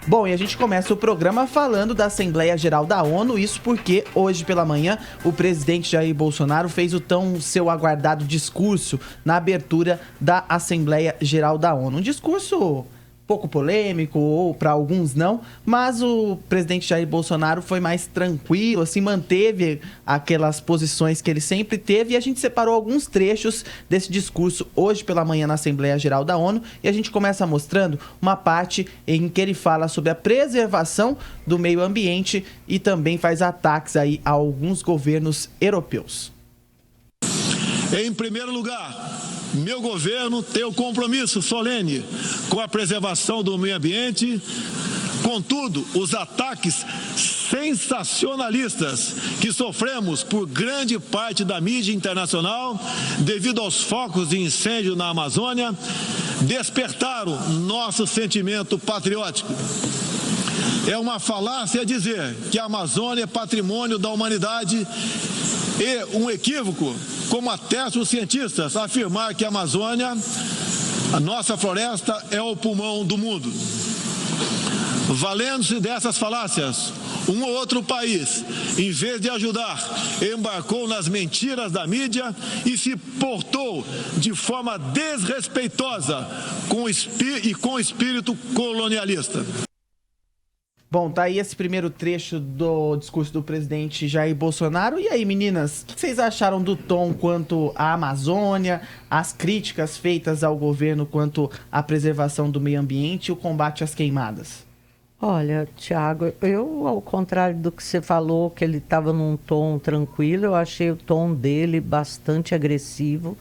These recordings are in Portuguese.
Bom, e a gente começa o programa falando da Assembleia Geral da ONU, isso porque hoje pela manhã o presidente Jair Bolsonaro fez o tão seu aguardado discurso na abertura da Assembleia Geral da ONU. Um discurso pouco polêmico, ou para alguns não, mas o presidente Jair Bolsonaro foi mais tranquilo, assim, manteve aquelas posições que ele sempre teve, e a gente separou alguns trechos desse discurso hoje pela manhã na Assembleia Geral da ONU, e a gente começa mostrando uma parte em que ele fala sobre a preservação do meio ambiente e também faz ataques aí a alguns governos europeus. Em primeiro lugar, meu governo tem o compromisso solene com a preservação do meio ambiente. Contudo, os ataques sensacionalistas que sofremos por grande parte da mídia internacional devido aos focos de incêndio na Amazônia despertaram nosso sentimento patriótico. É uma falácia dizer que a Amazônia é patrimônio da humanidade e um equívoco, como atestam os cientistas, afirmar que a Amazônia, a nossa floresta, é o pulmão do mundo. Valendo-se dessas falácias, um ou outro país, em vez de ajudar, embarcou nas mentiras da mídia e se portou de forma desrespeitosa com o espírito colonialista. Bom, tá aí esse primeiro trecho do discurso do presidente Jair Bolsonaro. E aí, meninas, o que vocês acharam do tom quanto à Amazônia, as críticas feitas ao governo quanto à preservação do meio ambiente e o combate às queimadas? Olha, Thiago, eu, ao contrário do que você falou, que ele estava num tom tranquilo, eu achei o tom dele bastante agressivo.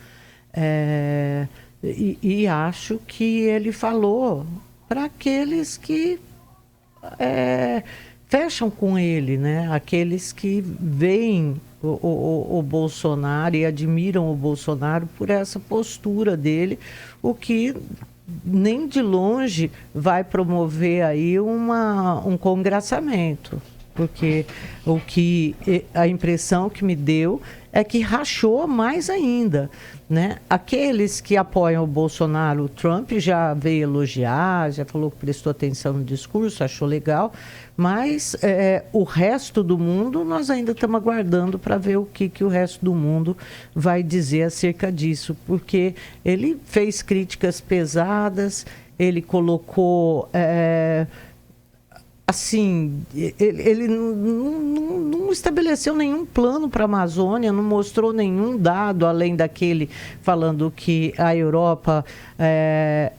E acho que ele falou para aqueles que fecham com ele, né? Aqueles que veem o Bolsonaro e admiram o Bolsonaro por essa postura dele, o que nem de longe vai promover aí um congraçamento, porque a impressão que me deu é que rachou mais ainda, né? Aqueles que apoiam o Bolsonaro, o Trump já veio elogiar, já falou que prestou atenção no discurso, achou legal, mas o resto do mundo nós ainda estamos aguardando para ver o que o resto do mundo vai dizer acerca disso, porque ele fez críticas pesadas, ele colocou... assim, ele não estabeleceu nenhum plano para a Amazônia, não mostrou nenhum dado além daquele falando que a Europa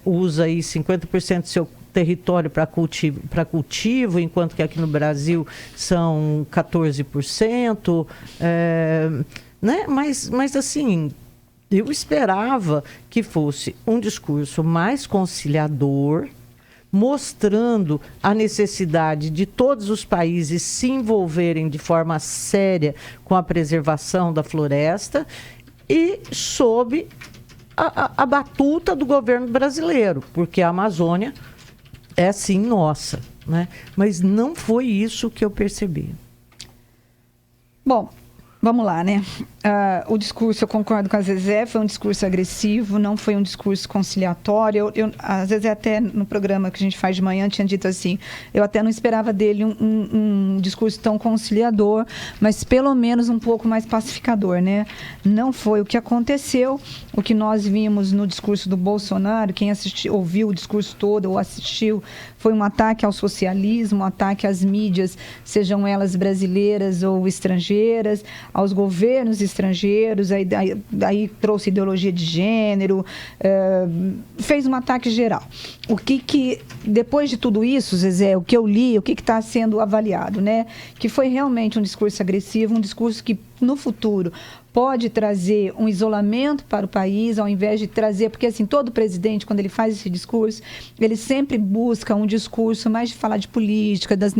usa aí 50% do seu território para cultivo, enquanto que aqui no Brasil são 14%, né? Mas assim, eu esperava que fosse um discurso mais conciliador, mostrando a necessidade de todos os países se envolverem de forma séria com a preservação da floresta e sob a batuta do governo brasileiro, porque a Amazônia é sim nossa, né? Mas não foi isso que eu percebi. Bom, vamos lá, né? O discurso, eu concordo com a Zezé, foi um discurso agressivo, não foi um discurso conciliatório. A Zezé até no programa que a gente faz de manhã tinha dito assim, eu até não esperava dele um discurso tão conciliador, mas pelo menos um pouco mais pacificador, né? Não foi o que aconteceu, o que nós vimos no discurso do Bolsonaro, quem ouviu o discurso todo ou assistiu, foi um ataque ao socialismo, um ataque às mídias, sejam elas brasileiras ou estrangeiras, aos governos estrangeiros, aí trouxe ideologia de gênero, fez um ataque geral. O que depois de tudo isso, Zezé, o que eu li, o que está sendo avaliado, né? Que foi realmente um discurso agressivo, um discurso que no futuro pode trazer um isolamento para o país, ao invés de trazer... Porque, assim, todo presidente, quando ele faz esse discurso, ele sempre busca um discurso mais de falar de política, dos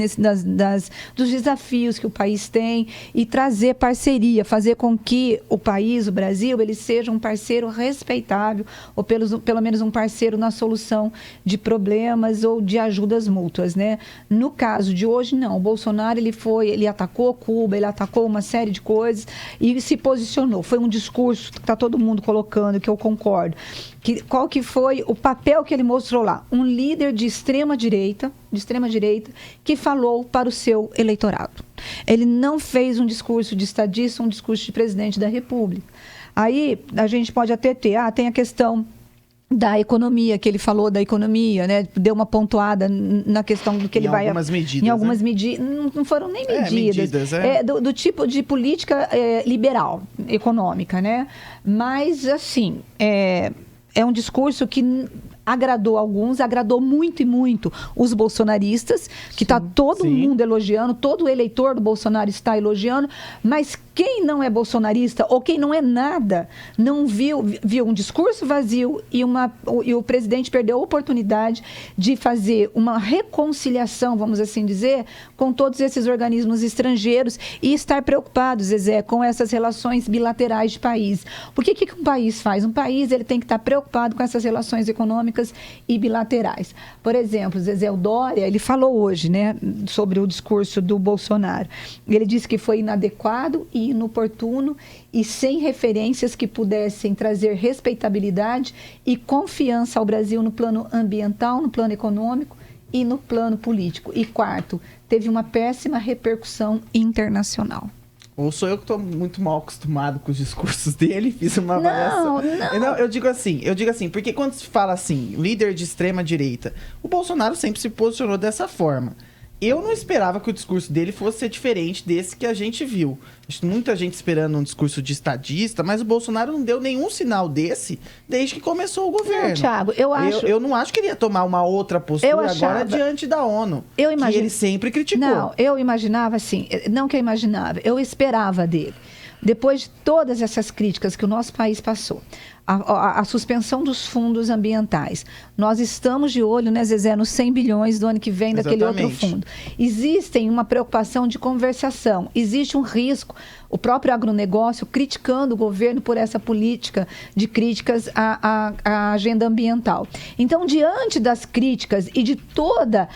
desafios que o país tem e trazer parceria, fazer com que o país, o Brasil, ele seja um parceiro respeitável ou pelo menos um parceiro na solução de problemas ou de ajudas mútuas, né? No caso de hoje, não. O Bolsonaro, ele atacou Cuba, ele atacou uma série de coisas e se posicionou posicionou. Foi um discurso que está todo mundo colocando, que eu concordo. Qual que foi o papel que ele mostrou lá? Um líder de extrema direita, que falou para o seu eleitorado. Ele não fez um discurso de estadista, um discurso de presidente da República. Aí a gente pode até tem a questão da economia, que ele falou da economia, né? Deu uma pontuada na questão do que ele vai... Medidas, em algumas né? medidas. Não foram nem medidas. Do tipo de política liberal, econômica, né? Mas, assim, é um discurso que agradou alguns, agradou muito e muito os bolsonaristas, que está todo mundo elogiando, todo eleitor do Bolsonaro está elogiando, mas quem não é bolsonarista ou quem não é nada, não viu um discurso vazio e o presidente perdeu a oportunidade de fazer uma reconciliação, vamos assim dizer, com todos esses organismos estrangeiros e estar preocupado, Zezé, com essas relações bilaterais de país. Por que um país faz? Um país ele tem que estar preocupado com essas relações econômicas e bilaterais. Por exemplo, Zezé Dória, ele falou hoje, né, sobre o discurso do Bolsonaro. Ele disse que foi inadequado e inoportuno e sem referências que pudessem trazer respeitabilidade e confiança ao Brasil no plano ambiental, no plano econômico e no plano político. E quarto, teve uma péssima repercussão internacional. Ou sou eu que estou muito mal acostumado com os discursos dele, fiz uma avaliação. Não, eu digo assim, porque quando se fala assim, líder de extrema direita, o Bolsonaro sempre se posicionou dessa forma. Eu não esperava que o discurso dele fosse ser diferente desse que a gente viu. Muita gente esperando um discurso de estadista, mas o Bolsonaro não deu nenhum sinal desse desde que começou o governo. Não, Thiago, eu não acho que ele ia tomar uma outra postura agora diante da ONU, que ele sempre criticou. Não, eu imaginava assim, não que eu imaginava, eu esperava dele. Depois de todas essas críticas que o nosso país passou, a suspensão dos fundos ambientais, nós estamos de olho, né, Zezé, nos 100 bilhões do ano que vem daquele outro fundo. Existe uma preocupação de conversação, existe um risco, o próprio agronegócio criticando o governo por essa política de críticas à agenda ambiental. Então, diante das críticas e de toda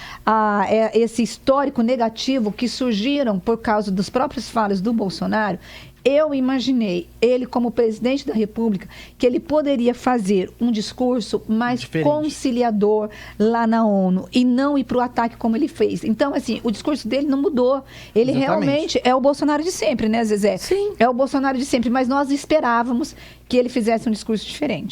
esse histórico negativo que surgiram por causa dos próprios falas do Bolsonaro, eu imaginei ele como presidente da República que ele poderia fazer um discurso mais conciliador lá na ONU e não ir para o ataque como ele fez. Então, assim, o discurso dele não mudou. Ele realmente é o Bolsonaro de sempre, né, Zezé? Sim. É o Bolsonaro de sempre, mas nós esperávamos que ele fizesse um discurso diferente.